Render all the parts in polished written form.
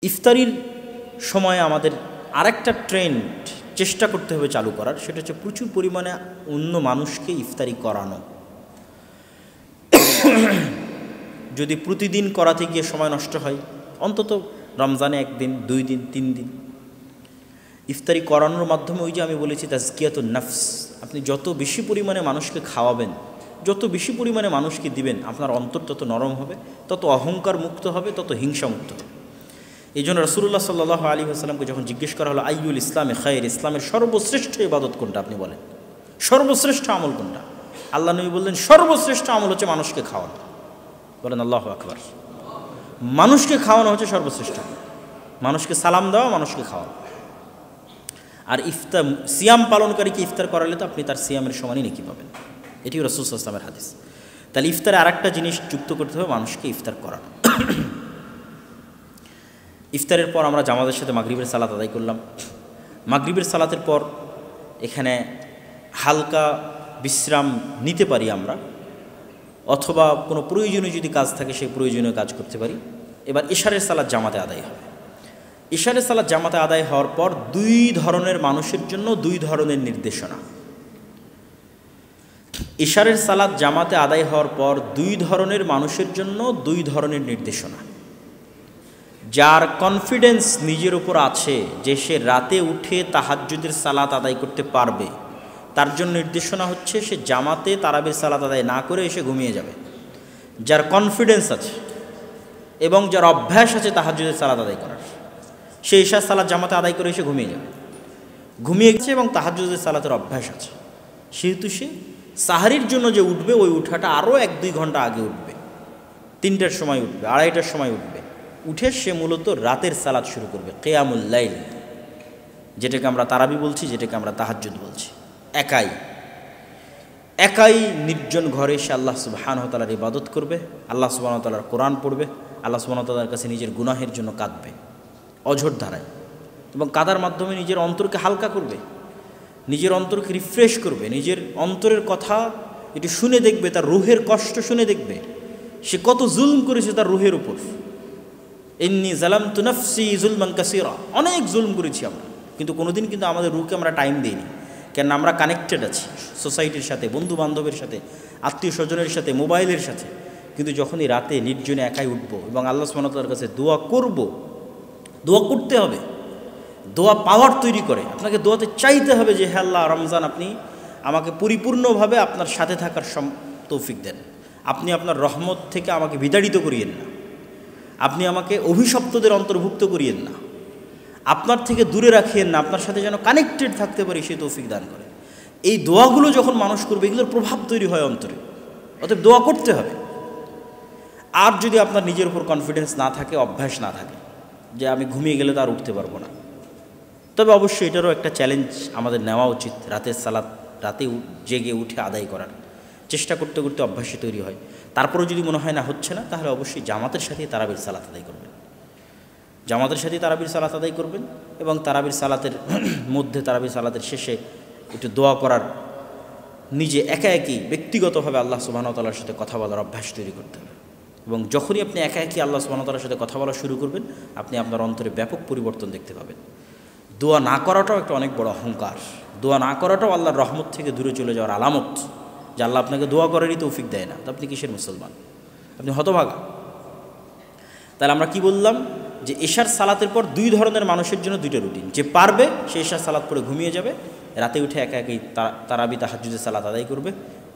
ইফতারির সময় আমাদের আরেকটা ট্রেন্ড চেষ্টা করতে হবে চালু করার, সেটা হচ্ছে প্রচুর পরিমাণে অন্য মানুষকে ইফতারি করানো। যদি প্রতিদিন করাতে গিয়ে সময় নষ্ট হয়, অন্তত রমজানে 1 দিন 2 দিন 3 দিন ইফতারি করানোর মাধ্যমে, ওই যে আমি বলেছি তাজকিয়াতুন নফস, আপনি যত বেশি পরিমাণে মানুষকে খাওয়াবেন, যত বেশি পরিমাণে মানুষকে দিবেন, আপনার অন্তর তত নরম হবে, তত অহংকার মুক্ত হবে, তত হিংসা মুক্ত হবে। এই জন্য রাসূলুল্লাহ সাল্লাল্লাহু আলাইহি ওয়াসাল্লামকে যখন জিজ্ঞেস করা হলো আইয়ুল ইসলামে খায়র, ইসলামের সর্বশ্রেষ্ঠ ইবাদত কোনটা, আপনি বলেন সর্বশ্রেষ্ঠ আমল কোনটা? আল্লাহ নবী বললেন সর্বশ্রেষ্ঠ আমল হচ্ছে মানুষকে খাওয়ানো। বলেন আল্লাহু আকবার। মানুষকে খাওয়ানো হচ্ছে সর্বশ্রেষ্ঠ, মানুষকে সালাম দেওয়া, মানুষকে খাওয়ানো। আর সিয়াম পালনকারীকে ইফতার করালে তো আপনি তার সিয়ামের সমানই নেকি পাবেন। এটিও রাসূল সাল্লাল্লাহু আলাইহি ওয়াসাল্লামের হাদিস। তাহলে ইফতারে আরেকটা জিনিস যুক্ত করতে হবে, মানুষকে ইফতার করানো। ইফতারের পর আমরা জামাতের সাথে মাগরিবের সালাত আদায় করলাম। মাগরিবের সালাতের পর এখানে হালকা বিশ্রাম নিতে পারি আমরা, অথবা কোনো প্রয়োজনীয় যদি কাজ থাকে সেই প্রয়োজনীয় কাজ করতে পারি। এবার ইশারের সালাত জামাতে আদায় হবে। ইশারের সালাত জামাতে আদায় হওয়ার পর 2 ধরনের মানুষের জন্য 2 ধরনের নির্দেশনা। ইশারের সালাত জামাতে আদায় হওয়ার পর 2 ধরনের মানুষের জন্য 2 ধরনের নির্দেশনা। যার কনফিডেন্স নিজের উপর আছে যে সে রাতে উঠে তাহাজ্জুদের সালাত আদায় করতে পারবে, তার জন্য নির্দেশনা হচ্ছে সে জামাতে তারাবির সালাত আদায় না করে এসে ঘুমিয়ে যাবে। যার কনফিডেন্স আছে এবং যার অভ্যাস আছে তাহাজ্জুদের সালাত আদায় করার, সে ইশার সালাত জামাতে আদায় করে এসে ঘুমিয়ে যাবে। ঘুমিয়ে গেছে এবং তাহাজ্জুদের সালাতের অভ্যাস আছে, সেহেতু সে সাহারির জন্য যে উঠবে, ওই উঠাটা আরও 1-2 ঘন্টা আগে উঠবে, 3টার সময় উঠবে, 2:30টার সময় উঠবে। উঠে সে মূলত রাতের সালাত শুরু করবে, কিয়ামুল লাইল, যেটাকে আমরা তারাবি বলছি, যেটাকে আমরা তাহাজ্জুদ বলছি। একাই নির্জন ঘরে সে আল্লাহ সুবহানাহু ওয়া তাআলার ইবাদত করবে, আল্লাহ সুবহানাহু ওয়া তাআলার কোরআন পড়বে, আল্লাহ সুবহানাহু ওয়া তাআলার কাছে নিজের গুনাহের জন্য কাঁদবে অঝোর ধারায়, এবং কাদার মাধ্যমে নিজের অন্তরকে হালকা করবে, নিজের অন্তরকে রিফ্রেশ করবে, নিজের অন্তরের কথা এটি শুনে দেখবে, তার রুহের কষ্ট শুনে দেখবে সে কত জুলম করেছে তার রুহের উপর। ইন্নী যালামতু নাফসি যুলমান কাসীরা, অনেক জুলম করেছি আমরা, কিন্তু কোনোদিন কিন্তু আমাদের রুহকে আমরা টাইম দিইনি। কেন? আমরা কানেক্টেড আছি সোসাইটির সাথে, বন্ধু বান্ধবের সাথে, আত্মীয় স্বজনের সাথে, মোবাইলের সাথে। কিন্তু যখনই রাতে নির্জনে একাই উঠব এবং আল্লাহ সুবহানাহু ওয়া তাআলার কাছে দোয়া করব, দোয়া করতে হবে, দোয়া পাওয়ার তৈরি করে। আপনাকে দোয়াতে চাইতে হবে যে হে আল্লাহ, রমজান আপনি আমাকে পরিপূর্ণভাবে আপনার সাথে থাকার তৌফিক দেন, আপনি আপনার রহমত থেকে আমাকে বিতাড়িত করিয়েন না, আপনি আমাকে অভিশপ্তদের অন্তর্ভুক্ত করিয়েন না, আপনার থেকে দূরে রাখিয়েন না, আপনার সাথে যেন কানেক্টেড থাকতে পারি সেই তৌফিক দান করে। এই দোয়াগুলো যখন মানুষ করবে, এগুলোর প্রভাব তৈরি হয় অন্তরে। অতএব দোয়া করতে হবে। আর যদি আপনার নিজের উপর কনফিডেন্স না থাকে, অভ্যাস না থাকে যে আমি ঘুমিয়ে গেলে তো আর উঠতে পারবো না, তবে অবশ্যই এটারও একটা চ্যালেঞ্জ আমাদের নেওয়া উচিত। রাতের সালাত রাতে জেগে উঠে আদায় করার চেষ্টা করতে করতে অভ্যাসে তৈরি হয়। তারপরেও যদি মনে হয় না হচ্ছে না, তাহলে অবশ্যই জামাতের সাথে তারাবির সালাত আদায় করবেন, জামাতের সাথে তারাবির সালাত আদায় করবেন, এবং তারাবির সালাতের মধ্যে, তারাবির সালাতের শেষে একটু দোয়া করার, নিজে একাই ব্যক্তিগতভাবে আল্লাহ সুবহানাহু ওয়া তাআলার সাথে কথা বলার অভ্যাস তৈরি করতে হবে। এবং যখনই আপনি একাই আল্লাহ সুবহানাহু ওয়া তাআলার সাথে কথা বলা শুরু করবেন, আপনি আপনার অন্তরে ব্যাপক পরিবর্তন দেখতে পাবেন। দোয়া না করাটাও একটা অনেক বড় অহংকার, দোয়া না করাটাও আল্লাহর রহমত থেকে দূরে চলে যাওয়ার আলামত, যে আল্লাহ আপনাকে দোয়া করারই তৌফিক দেয় না, তো আপনি কিসের মুসলমান? আপনি হতভাগা। তাহলে আমরা কি বললাম? যে এশার সালাতের পর 2 ধরনের মানুষের জন্য 2টা রুটিন। যে পারবে সে এশার সালাত পড়ে ঘুমিয়ে যাবে, রাতে উঠে একাই তারাবি তাহাজ্জুদের সালাত আদায় করবে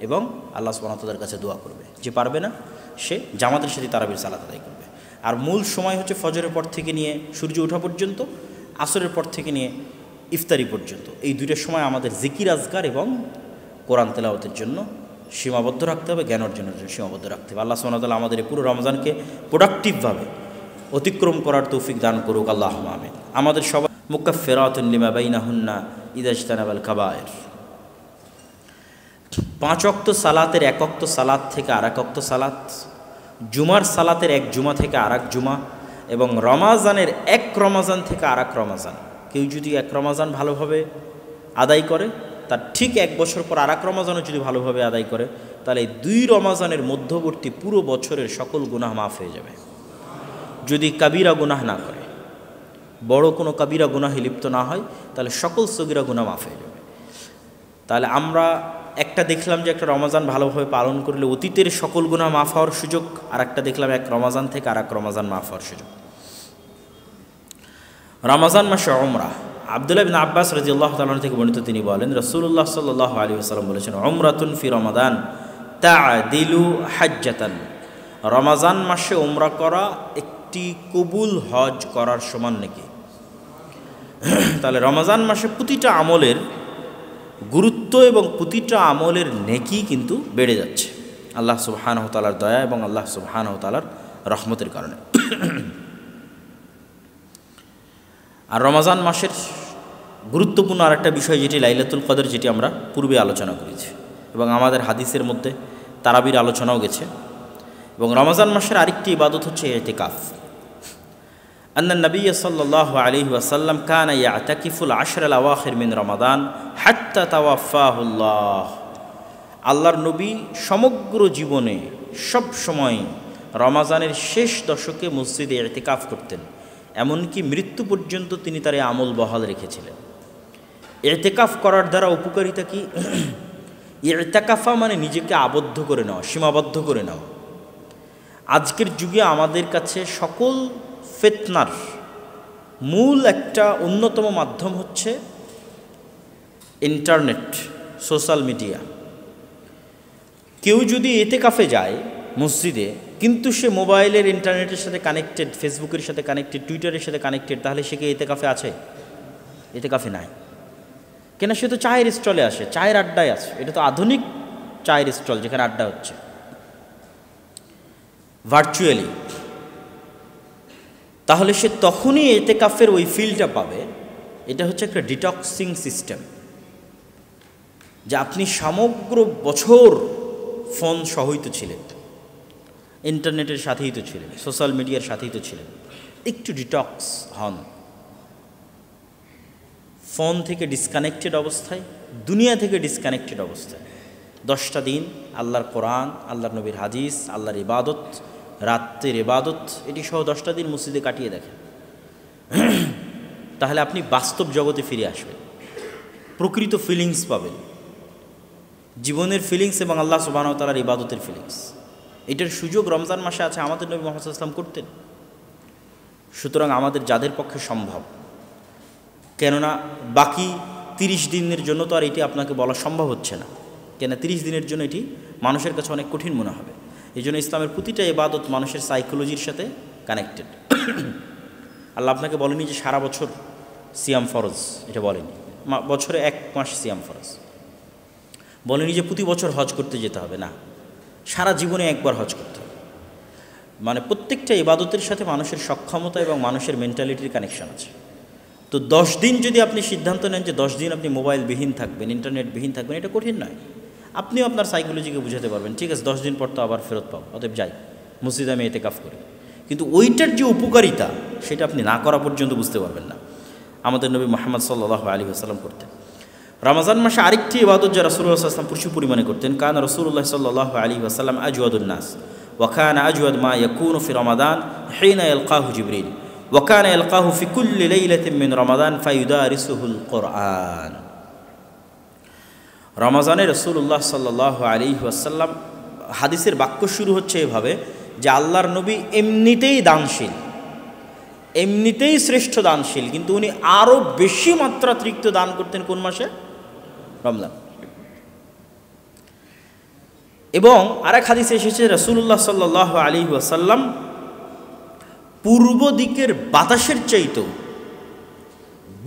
এবং আল্লাহ সুবহানাহু ওয়া তাআলার কাছে দোয়া করবে। যে পারবে না সে জামাতের সাথে তারাবির সালাত আদায় করবে। আর মূল সময় হচ্ছে ফজরের পর থেকে নিয়ে সূর্য ওঠা পর্যন্ত, আসরের পর থেকে নিয়ে ইফতারি পর্যন্ত। এই 2টার সময় আমাদের জিকির আজকার এবং কোরআন তেলাওয়াতের জন্য সীমাবদ্ধ রাখতে হবে, জ্ঞান অর্জনের জন্য সীমাবদ্ধ রাখতে হবে। আল্লাহ সুবহানাহু ওয়া তাআলা আমাদের এই পুরো রমজানকে প্রোডাক্টিভভাবে অতিক্রম করার তৌফিক দান করুক, আল্লাহুম্মা আমিন। আমাদের সবাই মুকাফফিরাতুন লিমা বাইনাহুন্না ইযা ইজতানাবাল কাবায়ের। 5 ওয়াক্ত সালাতের 1 ওয়াক্ত সালাত থেকে আর 1 ওয়াক্ত সালাত, জুমার সালাতের 1 জুমা থেকে আর 1 জুমা, এবং রমাজানের 1 রমাজান থেকে আর 1 রমাজান। কেউ যদি 1 রমাজান ভালোভাবে আদায় করে, তার ঠিক 1 বছর পর আর 1 রমাজানও যদি ভালোভাবে আদায় করে, তাহলে এই 2 রমাজানের মধ্যবর্তী পুরো বছরের সকল গুনাহ মাফ হয়ে যাবে, যদি কাবিরা গুনাহ না করে। বড় কোনো কাবিরা গুনাহে লিপ্ত না হয়, তাহলে সকল সগীরা গুনাহ মাফ হয়ে যাবে। তাহলে আমরা একটা দেখলাম যে একটা রমজান ভালোভাবে পালন করলে অতীতের সকল গুনাহ মাফ হওয়ার সুযোগ, আর একটা দেখলাম এক রমজান থেকে আর এক রমজান মাফ হওয়ার সুযোগ। রমজান মাসে উমরা। আব্দুল্লাহ ইবনে আব্বাস রাদিয়াল্লাহু তাআলা থেকে বর্ণিত, তিনি বলেন রাসূলুল্লাহ সাল্লাল্লাহু আলাইহি ওয়াসাল্লাম বলেছেন, উমরাতুন ফি রমাদান তা'দিলু হাজ্জাতান। রমজান মাসে উমরা করা একটি কবুল হজ করার সমান নাকি। তাহলে রমজান মাসে প্রতিটা আমলের গুরুত্ব এবং প্রতিটা আমলের নেকি কিন্তু বেড়ে যাচ্ছে আল্লাহ সুবহানাহু ওয়া তাআলার দয়া এবং আল্লাহ সুবহানাহু ওয়া তাআলার রহমতের কারণে। আর রমজান মাসের গুরুত্বপূর্ণ আরেকটা বিষয় যেটি লাইলাতুল কদর, যেটি আমরা পূর্বে আলোচনা করেছি এবং আমাদের হাদিসের মধ্যে তারাবির আলোচনাও গেছে। এবং রমজান মাসের আরেকটি ইবাদত হচ্ছে ইতিকাফ। আন্না নবী সাল্লাল্লাহু আলাইহি ওয়াসাল্লাম কানা ইয়াতাকিফুল আশরাল আওয়াখির মিন রমাদান হাত্তা তাওয়াফাহুল্লাহ। আল্লাহর নবী সমগ্র জীবনে সব সময় রমজানের শেষ দশকে মসজিদে ইতিকাফ করতেন, এমনকি মৃত্যু পর্যন্ত তিনি তার এই আমল বহাল রেখেছিলেন। ইতিকাফ করার দ্বারা উপকারিতা কি? ইতিকাফা মানে নিজেকে আবদ্ধ করে নেওয়া, সীমাবদ্ধ করে নেওয়া। আজকের যুগে আমাদের কাছে সকল ফিতনার মূল একটা অন্যতম মাধ্যম হচ্ছে ইন্টারনেট, সোশ্যাল মিডিয়া। কেউ যদি ইতিকাফে যায় মসজিদে, কিন্তু সে মোবাইলের ইন্টারনেটের সাথে কানেক্টেড, ফেসবুকের সাথে কানেক্টেড, টুইটারের সাথে কানেক্টেড, তাহলে সে কি ইতিকাফে আছে? ইতিকাফে নাই। কেন? সে তো চায়ের স্টলে আসে, চায়ের আড্ডায় আছে। এটা তো আধুনিক চায়ের স্টল, যেখানে আড্ডা হচ্ছে ভার্চুয়ালি। তাহলে সে তখনই ইতিকাফের ওই ফিলটা পাবে। এটা হচ্ছে একটা ডিটক্সিং সিস্টেম, যে আপনি সমগ্র বছর ফোন সহিত ছিলেন, ইন্টারনেটের সাথেই তো ছিলেন, সোশ্যাল মিডিয়ার সাথেই তো ছিলেন। একটু ডিটক্স হন, ফোন থেকে ডিসকানেক্টেড অবস্থায়, দুনিয়া থেকে ডিসকানেক্টেড অবস্থায় 10টা দিন আল্লাহর কোরআন, আল্লাহর নবীর হাদিস, আল্লাহর ইবাদত, রাত্রের ইবাদত, এটি সহ 10টা দিন মসজিদে কাটিয়ে দেখেন। তাহলে আপনি বাস্তব জগতে ফিরে আসবেন, প্রকৃত ফিলিংস পাবেন, জীবনের ফিলিংস এবং আল্লাহ সুবহানাহু ওয়া তাআলার ইবাদতের ফিলিংস। এটার সুযোগ রমজান মাসে আছে, আমাদের নবী মুহাম্মদ সাল্লাল্লাহু আলাইহি ওয়াসাল্লাম করতেন। সুতরাং আমাদের যাদের পক্ষে সম্ভব, কেননা বাকি 30 দিনের জন্য তো আর এটি আপনাকে বলা সম্ভব হচ্ছে না, কেন 30 দিনের জন্য এটি মানুষের কাছে অনেক কঠিন মনে হবে। এই জন্য ইসলামের প্রতিটা ইবাদত মানুষের সাইকোলজির সাথে কানেক্টেড। আল্লাহ আপনাকে বলেনি যে সারা বছর সিয়াম ফরজ, এটা বলেনি। বছরে 1 মাস সিয়াম ফরজ বলেনি। যে প্রতি বছর হজ করতে যেতে হবে, না, সারা জীবনে একবার হজ করতে হবে। মানে প্রত্যেকটা ইবাদতের সাথে মানুষের সক্ষমতা এবং মানুষের মেন্টালিটির কানেকশন আছে। তো 10 দিন যদি আপনি সিদ্ধান্ত নেন যে 10 দিন আপনি মোবাইলবিহীন থাকবেন, ইন্টারনেটবিহীন থাকবেন, এটা কঠিন নয়। আপনিও আপনার সাইকোলজিকে বুঝাতে পারবেন, ঠিক আছে 10 দিন পর তো আবার ফেরত পাবো, অতএব যাই মসজিদে আমি ইতিকাফ করি। কিন্তু ওইটার যে উপকারিতা, সেটা আপনি না করা পর্যন্ত বুঝতে পারবেন না। আমাদের নবী মুহাম্মদ সাল্লাল্লাহু আলাইহি ওয়াসাল্লাম করতেন। রমজান মাসে আরেকটি ইবাদত যা রাসূলুল্লাহ সাল্লাল্লাহু আলাইহি ওয়াসাল্লাম প্রচুর পরিমাণে করতেন। কান রাসূলুল্লাহ সাল্লাল্লাহু আলাইহি ওয়াসাল্লাম আজওয়াদুন নাস ওয়া কানা আজওয়াদ মা ইয়াকুনু ফি রমাদান হিনা ইয়ালকাহু জিবরিল ওয়া কানা ইয়ালকাহু ফি কুল্লি লাইলাতিন মিন রমাদান ফায়ুদারিসুহুল কুরআন। রমজানে রাসূলুল্লাহ সাল্লাল্লাহু আলাইহি ওয়াসাল্লাম, হাদিসের বাক্য শুরু হচ্ছে এভাবে যে আল্লাহর নবী এমনিতেই দানশীল, এমনিতেই শ্রেষ্ঠ দানশীল, কিন্তু উনি আরও বেশি মাত্রাতিরিক্ত দান করতেন কোন মাসে? রমজান। এবং আরেক হাদিসে এসেছে রাসূলুল্লাহ সাল্লাল্লাহু আলাইহি ওয়াসাল্লাম পূর্ব দিকের বাতাসের চাইতেও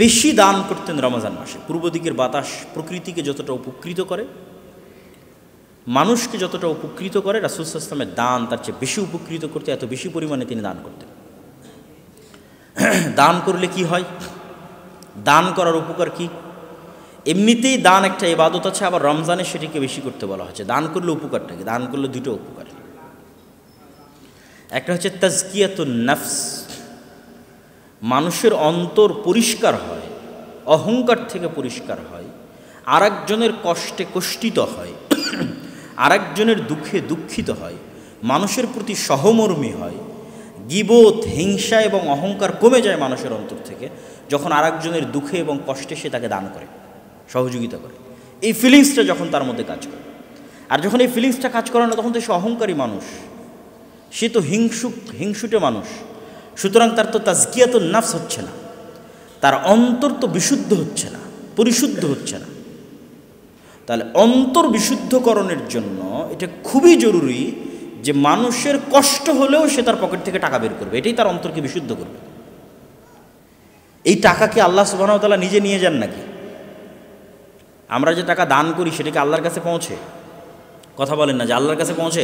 বেশি দান করতেন রমজান মাসে। পূর্ব দিকের বাতাস প্রকৃতিকে যতটা উপকৃত করে, মানুষকে যতটা উপকৃত করে, রাসূল সাল্লাল্লাহু আলাইহি ওয়াসাল্লামের দান তার চেয়ে বেশি উপকৃত করতে, এত বেশি পরিমাণে তিনি দান করতেন। দান করলে কি হয়? দান করার উপকার কি? এমনিতেই দান একটা ইবাদত আছে, আবার রমজানে সেটিকে বেশি করতে বলা হচ্ছে। দান করলে উপকারটা কি? দান করলে দুটো উপকার। একটা হচ্ছে তাজকিয়াতুন নফস, মানুষের অন্তর পরিষ্কার হয়, অহংকার থেকে পরিষ্কার হয়, আরেকজনের কষ্টে কষ্টিত হয়, আরেকজনের দুঃখে দুঃখিত হয়, মানুষের প্রতি সহমর্মী হয়, গীবত, হিংসা এবং অহংকার কমে যায় মানুষের অন্তর থেকে যখন আরেকজনের দুঃখে এবং কষ্টে সে তাকে দান করে, সহযোগিতা করে। এই ফিলিংসটা যখন তার মধ্যে কাজ করে, আর যখন এই ফিলিংসটা কাজ করে না তখন তো সে অহংকারী মানুষ, সে তো হিংসুটে মানুষ। সুতরাং তার তো তাজকিয়াতুন নাফস হচ্ছে না, তার অন্তর তো বিশুদ্ধ হচ্ছে না, পরিশুদ্ধ হচ্ছে না। তাহলে অন্তর বিশুদ্ধকরণের জন্য এটা খুবই জরুরি যে মানুষের কষ্ট হলেও সে তার পকেট থেকে টাকা বের করবে, এটাই তার অন্তরকে বিশুদ্ধ করবে। এই টাকা কি আল্লাহ সুবহানাহু ওয়া তাআলা নিজে নিয়ে যান নাকি? আমরা যে টাকা দান করি সেটা কি আল্লাহর কাছে পৌঁছে? কথা বলেন না যে আল্লাহর কাছে পৌঁছে?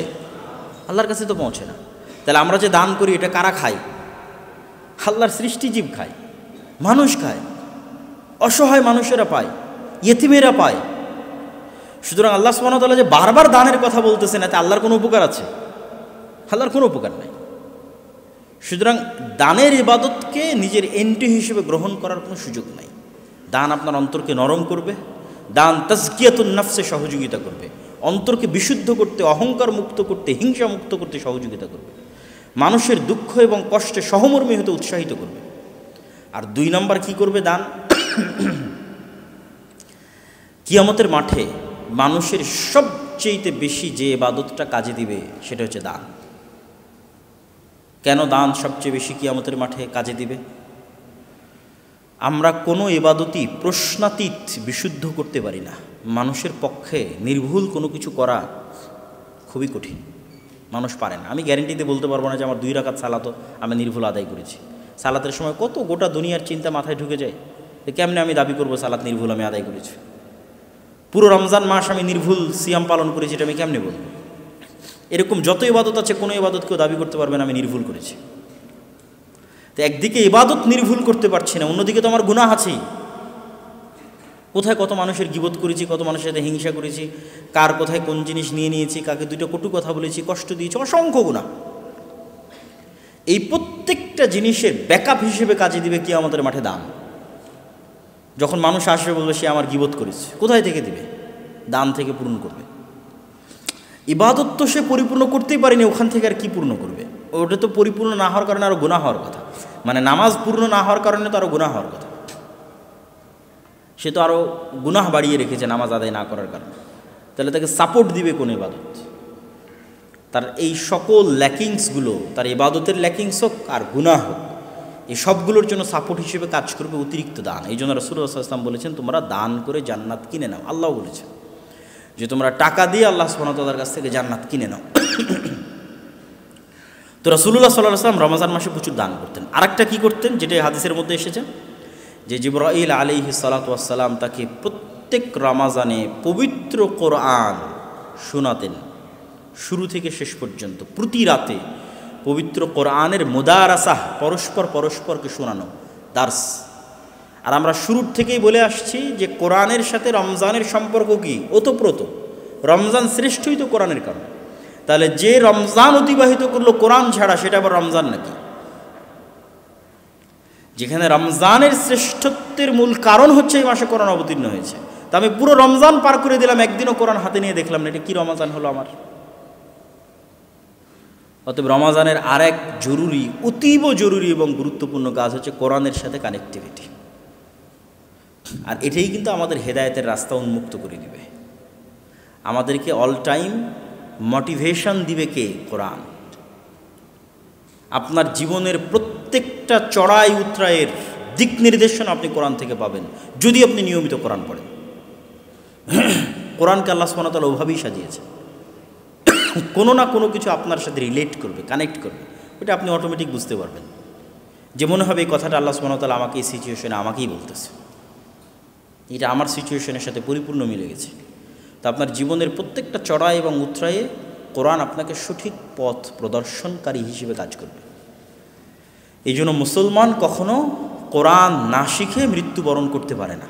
আল্লাহর কাছে তো পৌঁছে না। তাহলে আমরা যে দান করি এটা কারা খায়? আল্লাহর সৃষ্টিজীব খায়, মানুষ খায়, অসহায় মানুষেরা পায়, ইয়েতিমেরা পায়। সুতরাং আল্লাহ সুবহানাহু ওয়া তাআলা যে বারবার দানের কথা বলতেছেন, এতে আল্লাহর কোনো উপকার আছে? আল্লাহর কোনো উপকার নাই। সুতরাং দানের ইবাদতকে নিজের এন্ট্রি হিসেবে গ্রহণ করার কোনো সুযোগ নাই। দান আপনার অন্তরকে নরম করবে, দান তাজকিয়াতুন নাফসে সহযোগিতা করবে, অন্তরকে বিশুদ্ধ করতে, অহংকার মুক্ত করতে, হিংসা মুক্ত করতে সহযোগিতা করবে, মানুষের দুঃখ এবং কষ্টে সহমর্মী হতে উৎসাহিত করবে। আর 2 নম্বর কি করবে দান? কিয়ামতের মাঠে মানুষের সবচেয়ে বেশি যে ইবাদতটা কাজে দিবে সেটা হচ্ছে দান। কেন দান সবচেয়ে বেশি কিয়ামতের মাঠে কাজে দিবে? আমরা কোনো ইবাদতই প্রশ্নাতীত বিশুদ্ধ করতে পারি না। মানুষের পক্ষে নির্ভুল কোনো কিছু করা খুবই কঠিন, মানুষ পারে না। আমি গ্যারেন্টি দিয়ে বলতে পারবো না যে আমার 2 রাকাত সালাতও আমি নির্ভুল আদায় করেছি। সালাতের সময় কত গোটা দুনিয়ার চিন্তা মাথায় ঢুকে যায়, কেমনে আমি দাবি করবো সালাত নির্ভুল আমি আদায় করেছি? পুরো রমজান মাস আমি নির্ভুল সিয়াম পালন করেছি, এটা আমি কেমনে বলবো? এরকম যত ইবাদত আছে কোনো ইবাদত কেউ দাবি করতে পারবে না আমি নির্ভুল করেছি। তো একদিকে ইবাদত নির্ভুল করতে পারছি না, অন্যদিকে তো আমার গুনাহ আছেই। কোথায় কত মানুষের গীবত করেছি, কত মানুষের সাথে হিংসা করেছি, কার কোথায় কোন জিনিস নিয়ে নিয়েছি, কাকে 2টা কটু কথা বলেছি, কষ্ট দিয়েছি, অসংখ্য গুনাহ। এই প্রত্যেকটা জিনিসের ব্যাকআপ হিসেবে কাজে দিবে কিয়ামতের মাঠে দান। যখন মানুষ আসবে বলবে সে আমার গীবত করেছে, কোথায় থেকে দিবে? দান থেকে পূর্ণ করবে। ইবাদত তো সে পরিপূর্ণ করতেই পারেনি, ওখান থেকে আর কি পূর্ণ করবে? ওটা তো পরিপূর্ণ না হওয়ার কারণে আরও গুনাহ হওয়ার কথা, মানে নামাজ পূর্ণ না হওয়ার কারণে তো আরও গুনাহ হওয়ার কথা। সে তো আরও গুনাহ বাড়িয়ে রেখেছে নামাজ আদায় না করার কারণে। তাহলে তাকে সাপোর্ট দিবে কোন ইবাদত? তার এই সকল ল্যাকিংসগুলো, তার ইবাদতের ল্যাকিংস হোক আর গুনাহ হোক, এই সবগুলোর জন্য সাপোর্ট হিসেবে কাজ করবে অতিরিক্ত দান। এই জন্য রাসূলুল্লাহ সাল্লাল্লাহু আলাইহি ওয়াসাল্লাম বলেছেন তোমরা দান করে জান্নাত কিনে নাও। আল্লাহ বলেছেন যে তোমরা টাকা দিয়ে আল্লাহ সুবহানাহু ওয়া তাআলার কাছ থেকে জান্নাত কিনে নাও। তো রাসূলুল্লাহ সাল্লাল্লাহু আলাইহি ওয়াসাল্লাম রমজান মাসে প্রচুর দান করতেন। আরেকটা কি করতেন যেটা হাদিসের মধ্যে এসেছে, যে জিবরাইল আলাইহিস সালাতু ওয়াস সালাম তাকে প্রত্যেক রমজানে পবিত্র কোরআন শোনাতেন, শুরু থেকে শেষ পর্যন্ত প্রতি রাতে পবিত্র কোরআনের মুদারাসাহ, পরস্পরকে শোনানো, দার্স। আর আমরা শুরুর থেকেই বলে আসছি যে কোরআনের সাথে রমজানের সম্পর্ক কি? ওতপ্রোত। রমজান শ্রেষ্ঠই তো কোরআনের কারণে। তাহলে যে রমজান অতিবাহিত করলো কোরআন ছাড়া, সেটা আবার রমজান নাকি? যেখানে রমজানের শ্রেষ্ঠত্বের মূল কারণ হচ্ছে এই মাসে কোরআন অবতীর্ণ হয়েছে, তা আমি পুরো রমজান পার করে দিলাম, একদিনও কোরআন হাতে নিয়ে দেখলাম না, এটা কি রমজান হলো আমার? অতএব রমজানের আরেক জরুরি, অতীব জরুরি এবং গুরুত্বপূর্ণ কাজ হচ্ছে কোরআনের সাথে কানেক্টিভিটি। আর এটাই কিন্তু আমাদের হেদায়েতের রাস্তা উন্মুক্ত করে দিবে। আমাদেরকে অল টাইম মোটিভেশন দিবে কে? কোরআন। আপনার জীবনের প্রত্যেকটা চড়াই উতরাইয়ের দিক নির্দেশনা আপনি কোরআন থেকে পাবেন, যদি আপনি নিয়মিত কোরআন পড়েন। কোরআনকে আল্লাহ সুবহানাহু ওয়া তাআলা ওভাবেই সাজিয়েছে, কোনো না কোনো কিছু আপনার সাথে রিলেট করবে, কানেক্ট করবে। ওটা আপনি অটোমেটিক বুঝতে পারবেন, যে মনে হবে এই কথাটা আল্লাহ সুবহানাহু ওয়া তাআলা আমাকে এই সিচুয়েশনে আমাকেই বলতেছে, এটা আমার সিচুয়েশনের সাথে পরিপূর্ণ মিলে গেছে। তো আপনার জীবনের প্রত্যেকটা চড়াই এবং উতরায়ে কোরআন আপনাকে সঠিক পথ প্রদর্শনকারী হিসেবে কাজ করবে। এই জন্য মুসলমান কখনো কোরআন না শিখে মৃত্যুবরণ করতে পারে না,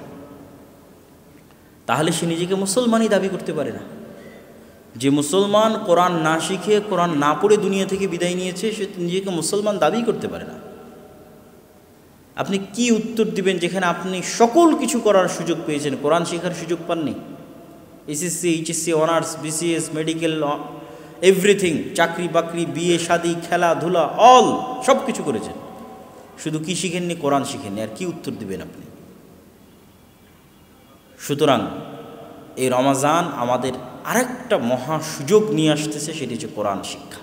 তাহলে সে নিজেকে মুসলমানই দাবি করতে পারে না। যে মুসলমান কোরআন না শিখে, কোরআন না পড়ে দুনিয়া থেকে বিদায় নিয়েছে, সে নিজেকে মুসলমান দাবি করতে পারে না। আপনি কি উত্তর দিবেন যেখানে আপনি সকল কিছু করার সুযোগ পেয়েছেন, কোরআন শেখার সুযোগ পাননি? SSC, HSC, honours, BCS, medical, everything, চাকরি বাকরি, বিয়ে শাদী, খেলাধুলা, অল সব কিছু করেছেন, শুধু কি শিখেননি? কোরআন শিখেননি। আর কি উত্তর দিবেন আপনি? সুতরাং এই রমাজান আমাদের আরেকটা মহা সুযোগ নিয়ে আসতেছে, সেটি হচ্ছে কোরআন শিক্ষা।